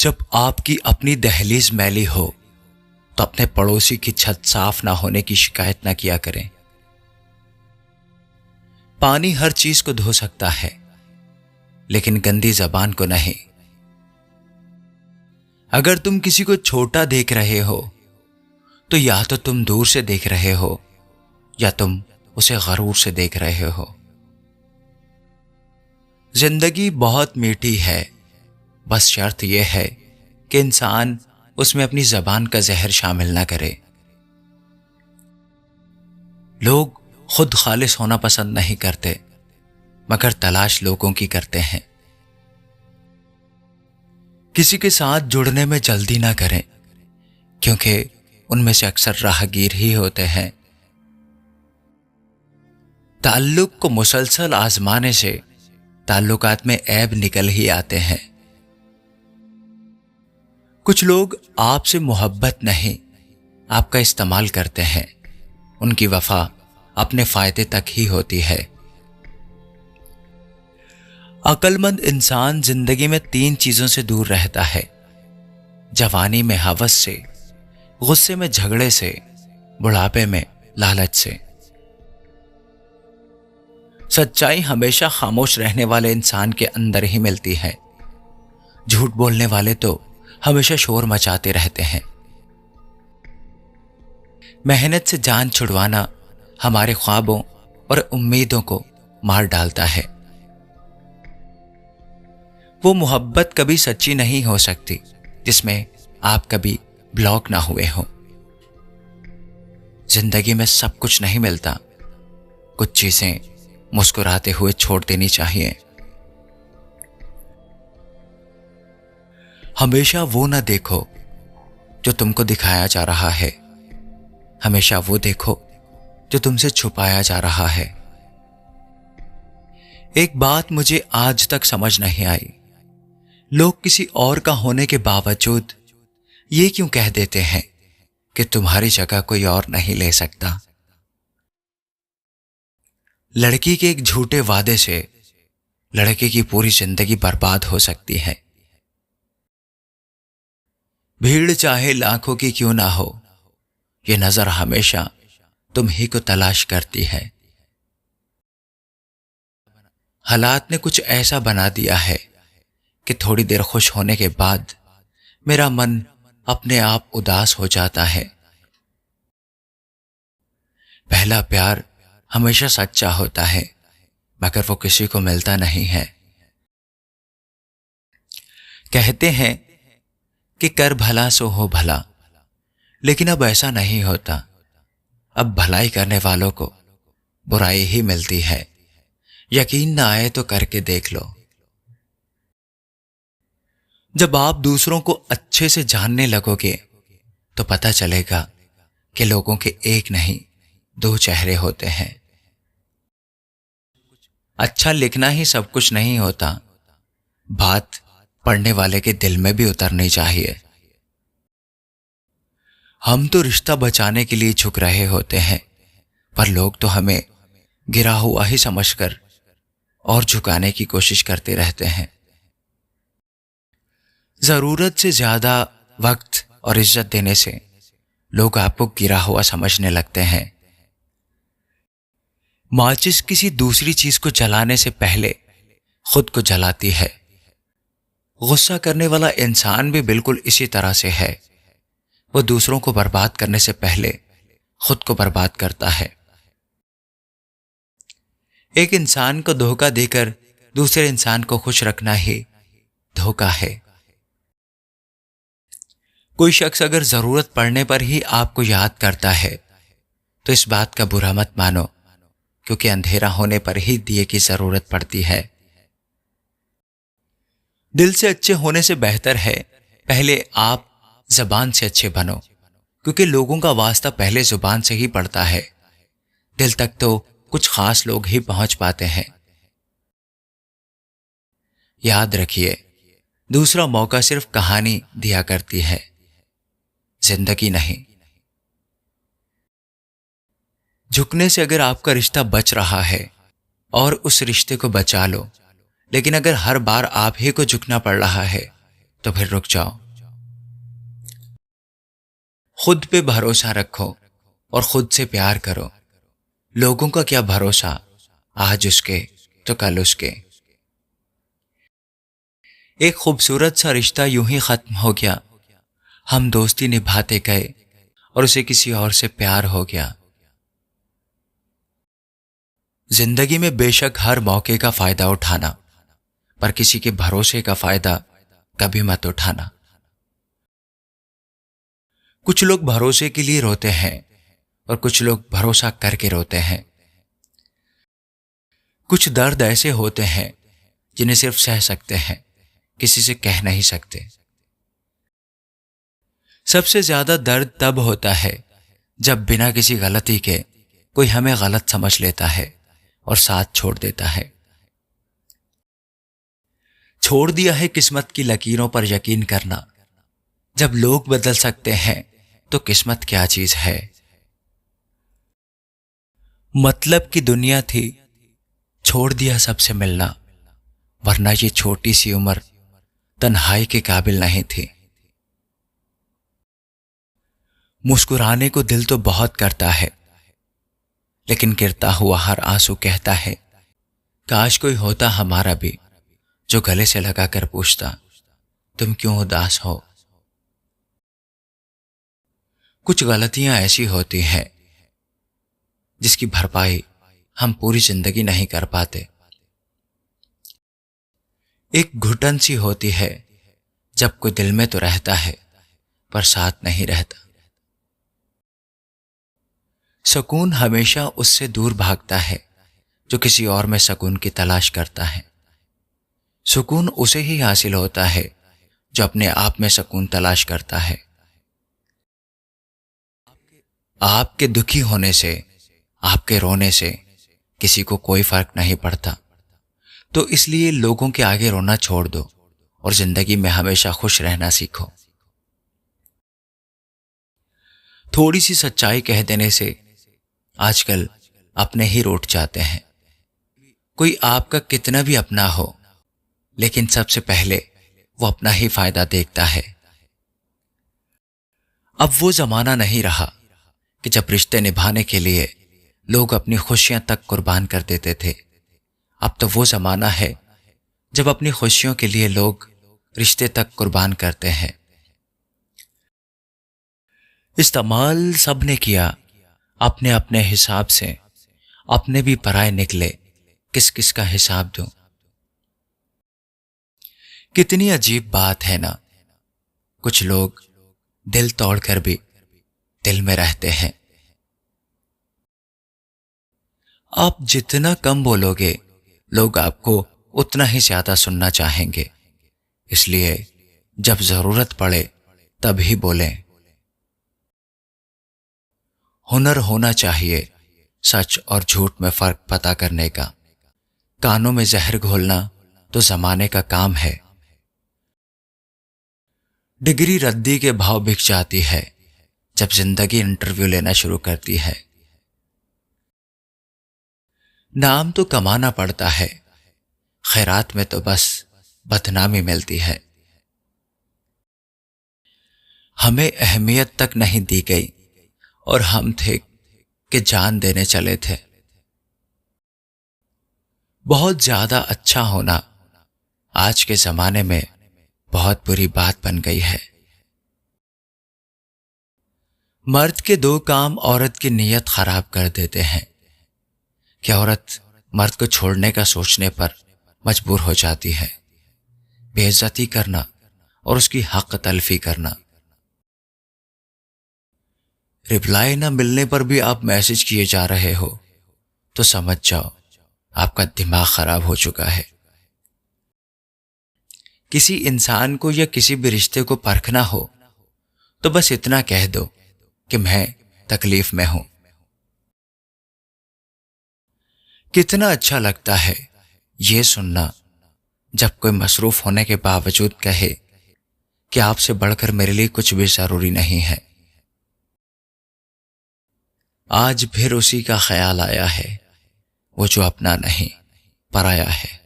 जब आपकी अपनी दहलीज मैली हो तो अपने पड़ोसी की छत साफ ना होने की शिकायत ना किया करें। पानी हर चीज को धो सकता है, लेकिन गंदी जबान को नहीं। अगर तुम किसी को छोटा देख रहे हो तो या तो तुम दूर से देख रहे हो या तुम उसे गरूर से देख रहे हो। जिंदगी बहुत मीठी है, बस शर्त यह है कि इंसान उसमें अपनी जबान का जहर शामिल ना करे। लोग खुद खालिस होना पसंद नहीं करते, मगर तलाश लोगों की करते हैं। किसी के साथ जुड़ने में जल्दी ना करें, क्योंकि उनमें से अक्सर राहगीर ही होते हैं। ताल्लुक को मुसलसल आजमाने से ताल्लुकात में ऐब निकल ही आते हैं। कुछ लोग आपसे मोहब्बत नहीं, आपका इस्तेमाल करते हैं। उनकी वफा अपने फायदे तक ही होती है। अक्लमंद इंसान जिंदगी में 3 चीजों से दूर रहता है: जवानी में हवस से, गुस्से में झगड़े से, बुढ़ापे में लालच से। सच्चाई हमेशा खामोश रहने वाले इंसान के अंदर ही मिलती है। झूठ बोलने वाले तो हमेशा शोर मचाते रहते हैं। मेहनत से जान छुड़वाना हमारे ख्वाबों और उम्मीदों को मार डालता है। वो मोहब्बत कभी सच्ची नहीं हो सकती जिसमें आप कभी ब्लॉक ना हुए हो। जिंदगी में सब कुछ नहीं मिलता, कुछ चीजें मुस्कुराते हुए छोड़ देनी चाहिए। हमेशा वो ना देखो जो तुमको दिखाया जा रहा है, हमेशा वो देखो जो तुमसे छुपाया जा रहा है। एक बात मुझे आज तक समझ नहीं आई, लोग किसी और का होने के बावजूद ये क्यों कह देते हैं कि तुम्हारी जगह कोई और नहीं ले सकता। लड़की के एक झूठे वादे से लड़के की पूरी जिंदगी बर्बाद हो सकती है। भीड़ चाहे लाखों की क्यों ना हो, ये नजर हमेशा तुम ही को तलाश करती है। हालात ने कुछ ऐसा बना दिया है कि थोड़ी देर खुश होने के बाद मेरा मन अपने आप उदास हो जाता है। पहला प्यार हमेशा सच्चा होता है, मगर वो किसी को मिलता नहीं है। कहते हैं कि कर भला सो हो भला, लेकिन अब ऐसा नहीं होता। अब भलाई करने वालों को बुराई ही मिलती है। यकीन ना आए तो करके देख लो। जब आप दूसरों को अच्छे से जानने लगोगे तो पता चलेगा कि लोगों के एक नहीं 2 चेहरे होते हैं। अच्छा लिखना ही सब कुछ नहीं होता, बात पढ़ने वाले के दिल में भी उतरनी चाहिए। हम तो रिश्ता बचाने के लिए झुक रहे होते हैं, पर लोग तो हमें गिरा हुआ ही समझकर और झुकाने की कोशिश करते रहते हैं। जरूरत से ज्यादा वक्त और इज्जत देने से लोग आपको गिरा हुआ समझने लगते हैं। माचिस किसी दूसरी चीज को जलाने से पहले खुद को जलाती है। गुस्सा करने वाला इंसान भी बिल्कुल इसी तरह से है। वो दूसरों को बर्बाद करने से पहले खुद को बर्बाद करता है। एक इंसान को धोखा देकर दूसरे इंसान को खुश रखना ही धोखा है। कोई शख्स अगर जरूरत पड़ने पर ही आपको याद करता है तो इस बात का बुरा मत मानो, क्योंकि अंधेरा होने पर ही दिए की जरूरत पड़ती है। दिल से अच्छे होने से बेहतर है पहले आप जबान से अच्छे बनो, क्योंकि लोगों का वास्ता पहले जुबान से ही पड़ता है। दिल तक तो कुछ खास लोग ही पहुंच पाते हैं। याद रखिए, दूसरा मौका सिर्फ कहानी दिया करती है, जिंदगी नहीं। झुकने से अगर आपका रिश्ता बच रहा है और उस रिश्ते को बचा लो, लेकिन अगर हर बार आप ही को झुकना पड़ रहा है तो फिर रुक जाओ। खुद पे भरोसा रखो और खुद से प्यार करो। लोगों का क्या भरोसा, आज उसके तो कल उसके। एक खूबसूरत सा रिश्ता यूं ही खत्म हो गया। हम दोस्ती निभाते गए और उसे किसी और से प्यार हो गया। जिंदगी में बेशक हर मौके का फायदा उठाना, पर किसी के भरोसे का फायदा कभी मत उठाना। कुछ लोग भरोसे के लिए रोते हैं और कुछ लोग भरोसा करके रोते हैं। कुछ दर्द ऐसे होते हैं जिन्हें सिर्फ सह सकते हैं, किसी से कह नहीं सकते। सबसे ज्यादा दर्द तब होता है जब बिना किसी गलती के कोई हमें गलत समझ लेता है और साथ छोड़ देता है। छोड़ दिया है किस्मत की लकीरों पर यकीन करना। जब लोग बदल सकते हैं तो किस्मत क्या चीज है। मतलब की दुनिया थी, छोड़ दिया सबसे मिलना, वरना ये छोटी सी उम्र तन्हाई के काबिल नहीं थी। मुस्कुराने को दिल तो बहुत करता है, लेकिन गिरता हुआ हर आंसू कहता है, काश कोई होता हमारा भी जो गले से लगाकर पूछता, तुम क्यों उदास हो। कुछ गलतियां ऐसी होती हैं जिसकी भरपाई हम पूरी जिंदगी नहीं कर पाते। एक घुटन सी होती है जब कोई दिल में तो रहता है पर साथ नहीं रहता। सुकून हमेशा उससे दूर भागता है जो किसी और में सुकून की तलाश करता है। सुकून उसे ही हासिल होता है जो अपने आप में सुकून तलाश करता है। आपके दुखी होने से, आपके रोने से किसी को कोई फर्क नहीं पड़ता, तो इसलिए लोगों के आगे रोना छोड़ दो और जिंदगी में हमेशा खुश रहना सीखो। थोड़ी सी सच्चाई कह देने से आजकल अपने ही रूठ जाते हैं। कोई आपका कितना भी अपना हो, लेकिन सबसे पहले वो अपना ही फायदा देखता है। अब वो जमाना नहीं रहा कि जब रिश्ते निभाने के लिए लोग अपनी खुशियां तक कुर्बान कर देते थे। अब तो वो जमाना है जब अपनी खुशियों के लिए लोग रिश्ते तक कुर्बान करते हैं। इस्तेमाल सबने किया अपने अपने हिसाब से, अपने भी पराए निकले, किस किस का हिसाब दूं। कितनी अजीब बात है ना, कुछ लोग दिल तोड़कर भी दिल में रहते हैं। आप जितना कम बोलोगे, लोग आपको उतना ही ज्यादा सुनना चाहेंगे। इसलिए जब जरूरत पड़े तभी बोलें। हुनर होना चाहिए सच और झूठ में फर्क पता करने का। कानों में जहर घोलना तो जमाने का काम है। डिग्री रद्दी के भाव बिक जाती है जब जिंदगी इंटरव्यू लेना शुरू करती है। नाम तो कमाना पड़ता है, खैरात में तो बस बदनामी मिलती है। हमें अहमियत तक नहीं दी गई और हम थे कि जान देने चले थे। बहुत ज्यादा अच्छा होना आज के जमाने में बहुत बुरी बात बन गई है। मर्द के दो काम औरत की नीयत खराब कर देते हैं कि औरत मर्द को छोड़ने का सोचने पर मजबूर हो जाती है। बेइज्जती करना और उसकी हक तलफी करना। रिप्लाई न मिलने पर भी आप मैसेज किए जा रहे हो तो समझ जाओ आपका दिमाग खराब हो चुका है। किसी इंसान को या किसी भी रिश्ते को परखना हो तो बस इतना कह दो कि मैं तकलीफ में हूं। कितना अच्छा लगता है यह सुनना जब कोई मसरूफ होने के बावजूद कहे कि आपसे बढ़कर मेरे लिए कुछ भी जरूरी नहीं है। आज फिर उसी का ख्याल आया है, वो जो अपना नहीं पराया है।